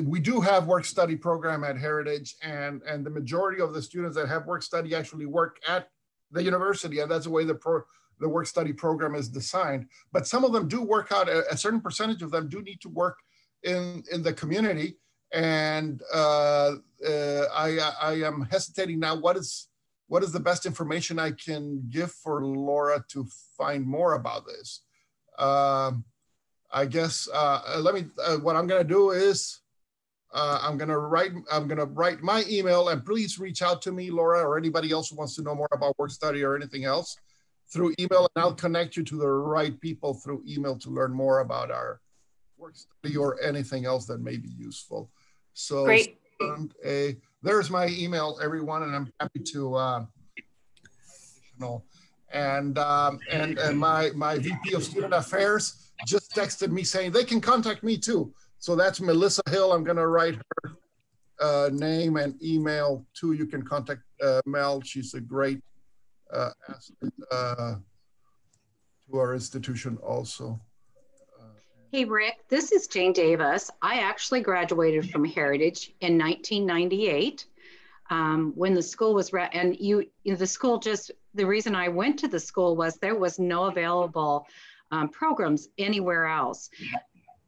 We do have work-study program at Heritage, and the majority of the students that have work-study actually work at the university, and that's the way the work-study program is designed. But some of them do work out. A certain percentage of them do need to work in the community. And I am hesitating now. What is the best information I can give for Laura to find more about this? I guess what I'm going to do is I'm going to write my email, and please reach out to me, Laura, or anybody else who wants to know more about work study or anything else through email, and I'll connect you to the right people through email to learn more about our work study or anything else that may be useful. So great. There's my email, everyone, and I'm happy to and my VP of Student Affairs just texted me saying they can contact me too. So that's Melissa Hill. I'm going to write her name and email too. You can contact Mel. She's a great asset to our institution also. Hey, Rick, this is Jane Davis. I actually graduated from Heritage in 1998 when the school was, the reason I went to the school was there was no available programs anywhere else.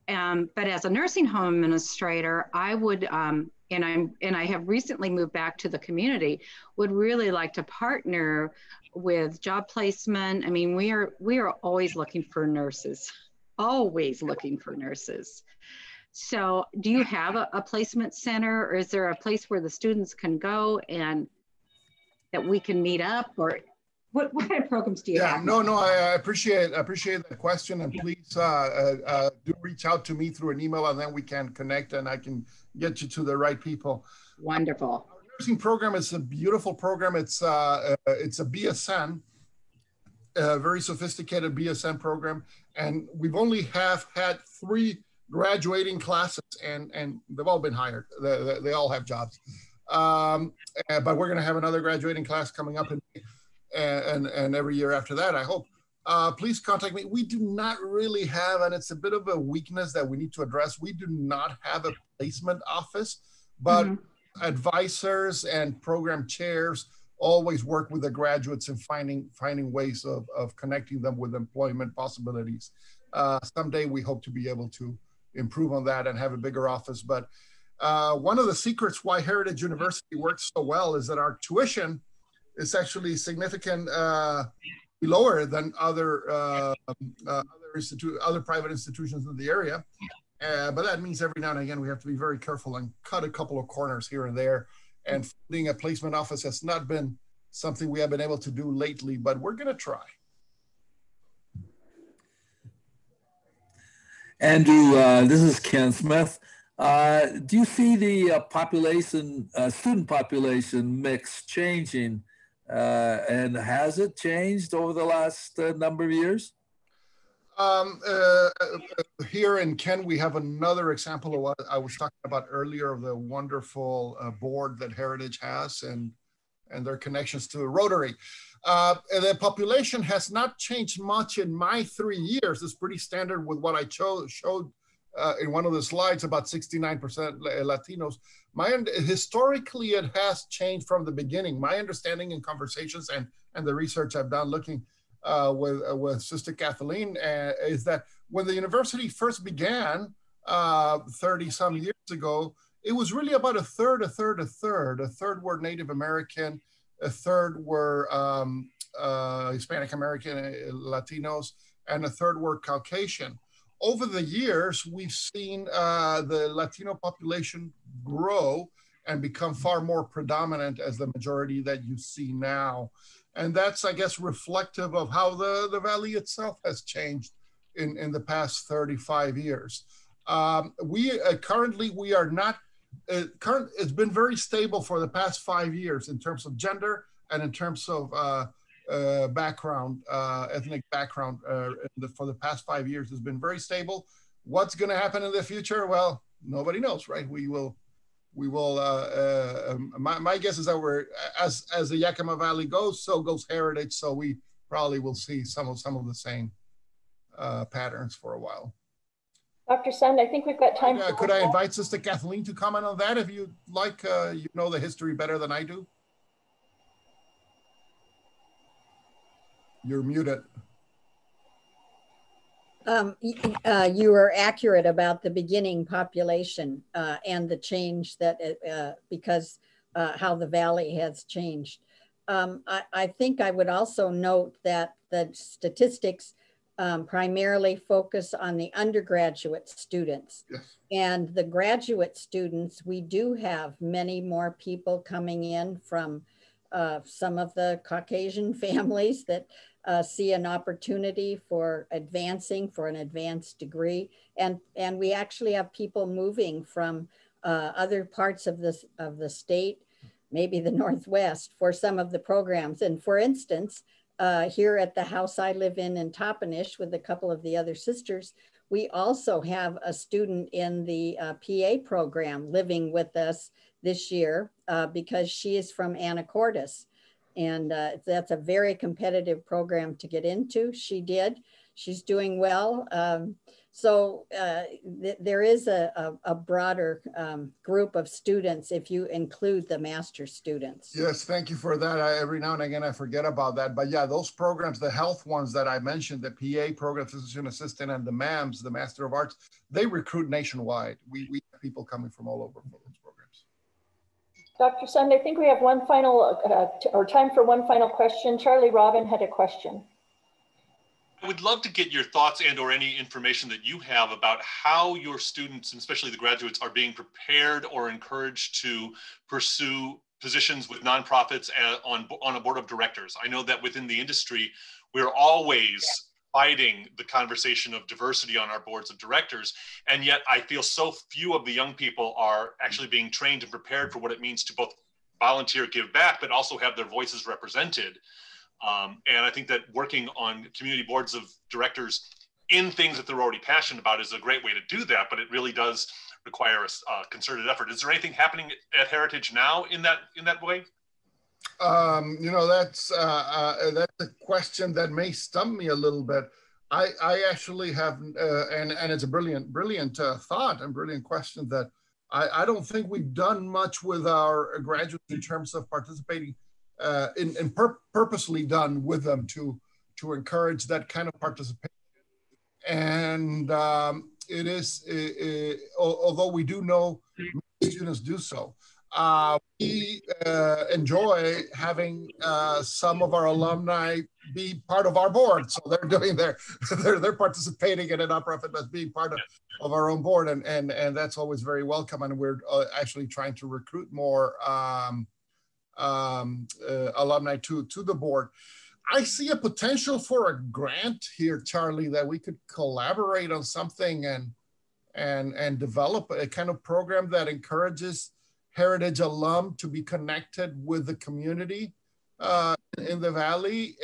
But as a nursing home administrator, I would, and I have recently moved back to the community, would really like to partner with job placement. I mean, we are always looking for nurses, always looking for nurses. So do you have a placement center, or is there a place where the students can go and that we can meet up, or what kind of programs do you have? No, I appreciate the question, and please do reach out to me through an email, and then we can connect and I can get you to the right people. Wonderful. Our nursing program is a beautiful program. It's a BSN, a very sophisticated BSN program, and we've only had 3 graduating classes, and they've all been hired. They all have jobs, but we're going to have another graduating class coming up and every year after that, I hope. Please contact me. We do not really have, and it's a bit of a weakness that we need to address, we do not have a placement office, but advisors and program chairs always work with the graduates in finding ways of connecting them with employment possibilities. Someday we hope to be able to improve on that and have a bigger office. But one of the secrets why Heritage University works so well is that our tuition is actually significantly lower than other private institutions in the area. But that means every now and again we have to be very careful and cut a couple of corners here and there. And finding a placement office has not been something we have been able to do lately, but we're going to try. Andrew, this is Ken Smith. Do you see the student population mix changing, and has it changed over the last number of years? Here in Ken, we have another example of what I was talking about earlier, of the wonderful board that Heritage has and their connections to Rotary. The population has not changed much in my 3 years. It's pretty standard with what I showed in one of the slides, about 69% Latinos. Historically, it has changed from the beginning. My understanding in conversations and the research I've done looking with Sister Kathleen is that when the university first began 30 some years ago, it was really about a third, a third, a third. A third were Native American, a third were Hispanic American, Latinos, and a third were Caucasian. Over the years, we've seen the Latino population grow and become far more predominant as the majority that you see now. And that's, I guess, reflective of how the Valley itself has changed in the past 35 years. Currently, we are not, it's been very stable for the past 5 years in terms of gender and in terms of background, ethnic background. For the past 5 years has been very stable. What's going to happen in the future? Well, nobody knows, right? My guess is that we're, as the Yakima Valley goes, so goes heritage. So we probably will see some of the same patterns for a while. Dr. Sund, I think we've got time. Could I invite Sister Kathleen to comment on that if you'd like? You know the history better than I do. You're muted. You are accurate about the beginning population and the change that because how the Valley has changed. I think I would also note that the statistics primarily focus on the undergraduate students. Yes. And the graduate students, we do have many more people coming in from some of the Caucasian families that see an opportunity for advancing for an advanced degree. And we actually have people moving from other parts of the state, maybe the Northwest, for some of the programs. And for instance, here at the house I live in Toppenish with a couple of the other sisters, we also have a student in the PA program living with us this year because she is from Anacortes. And that's a very competitive program to get into. She did. She's doing well. So there is a broader group of students if you include the master's students. Yes, thank you for that. Every now and again, I forget about that. But yeah, those programs, the health ones that I mentioned, the PA program, physician assistant, and the MAMS, the Master of Arts, they recruit nationwide. We have people coming from all over for those programs. Dr. Sund, I think we have one final, or time for one final question. Charlie Robin had a question. I would love to get your thoughts and or any information that you have about how your students, and especially the graduates, are being prepared or encouraged to pursue positions with nonprofits on a board of directors. I know that within the industry, we're always fighting the conversation of diversity on our boards of directors. And yet I feel so few of the young people are actually being trained and prepared for what it means to both volunteer, give back, but also have their voices represented. And I think that working on community boards of directors in things that they're already passionate about is a great way to do that, but it really does require a concerted effort. Is there anything happening at Heritage now in that way? You know, that's a question that may stump me a little bit. I actually have, and it's a brilliant thought and brilliant question that I don't think we've done much with our graduates in terms of participating purposely done with them to encourage that kind of participation. And it is, although we do know students do so, we enjoy having some of our alumni be part of our board. So they're doing they're participating in a nonprofit that's being part of our own board, and that's always very welcome. And we're actually trying to recruit more alumni to the board. I see a potential for a grant here, Charlie, that we could collaborate on something and develop a kind of program that encourages Heritage alum to be connected with the community in the Valley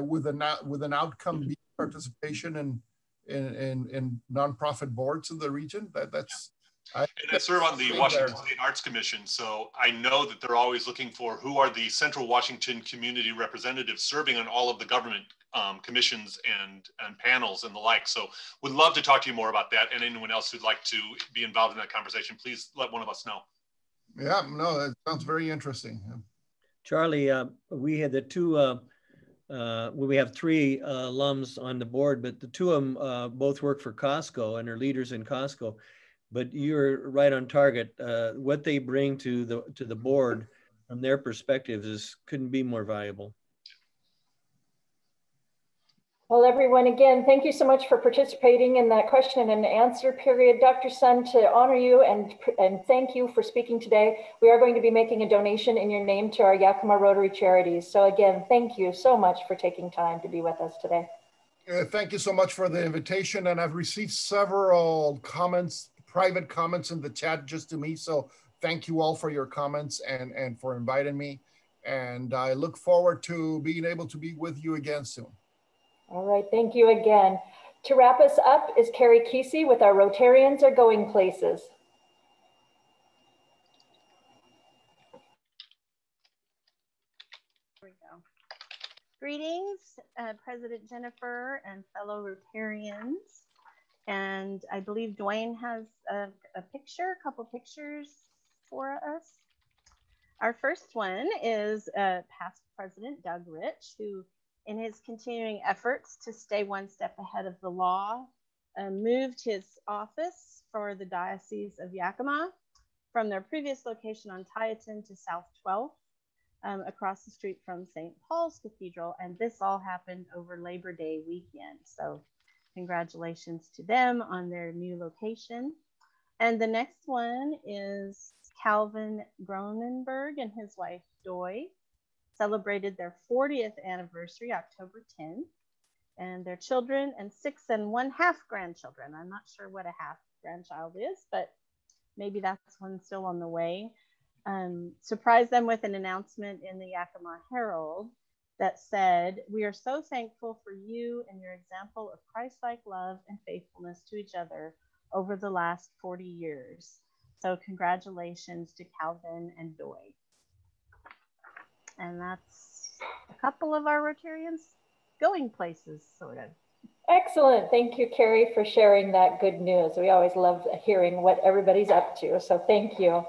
with an outcome participation in nonprofit boards in the region. And I serve on the Washington State Arts Commission, so I know that they're always looking for who are the Central Washington community representatives serving on all of the government commissions and panels and the like. So would love to talk to you more about that, and anyone else who'd like to be involved in that conversation, please let one of us know. Yeah, no, that sounds very interesting. Charlie, we had the two, we have three alums on the board, but the two of them both work for Costco and are leaders in Costco. but you're right on target. What they bring to the board from their perspectives couldn't be more valuable. Well, everyone, again, thank you so much for participating in that question and answer period. Dr. Sun, to honor you and thank you for speaking today, we are going to be making a donation in your name to our Yakima Rotary Charities. So again, thank you so much for taking time to be with us today. Thank you so much for the invitation. And I've received several comments, private comments in the chat just to me. So thank you all for your comments and for inviting me. And I look forward to being able to be with you again soon. All right, thank you again. To wrap us up is Carrie Kesey with our Rotarians Are Going Places. Here we go. Greetings, President Jennifer and fellow Rotarians. And I believe Dwayne has a couple pictures for us. Our first one is past President Doug Rich, who in his continuing efforts to stay one step ahead of the law, moved his office for the Diocese of Yakima from their previous location on Tieton to South 12th, across the street from St. Paul's Cathedral. And this all happened over Labor Day weekend. So congratulations to them on their new location. And the next one is Calvin Gronenberg and his wife, Doy, celebrated their 40th anniversary, October 10th, and their children and 6 1/2 grandchildren. I'm not sure what a half grandchild is, but maybe that's one still on the way. Surprised them with an announcement in the Yakima Herald that said, "We are so thankful for you and your example of Christ-like love and faithfulness to each other over the last 40 years. So congratulations to Calvin and Doy." And that's a couple of our Rotarians going places, sort of. Excellent. Thank you, Carrie, for sharing that good news. We always love hearing what everybody's up to. So thank you.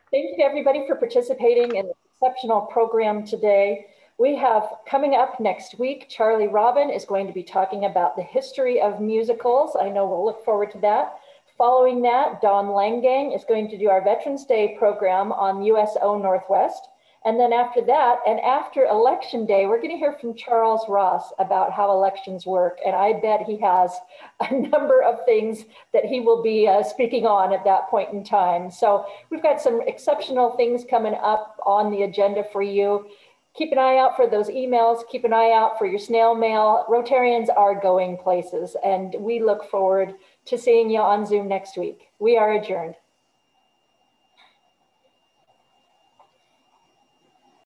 Thank you, everybody, for participating in this exceptional program today. We have coming up next week, Charlie Robin is going to be talking about the history of musicals. I know we'll look forward to that. Following that, Don Langgang is going to do our Veterans Day program on USO Northwest. And then after that, and after Election Day, we're going to hear from Charles Ross about how elections work. And I bet he has a number of things that he will be speaking on at that point in time. So we've got some exceptional things coming up on the agenda for you. Keep an eye out for those emails. Keep an eye out for your snail mail. Rotarians are going places, and we look forward to seeing you on Zoom next week. We are adjourned.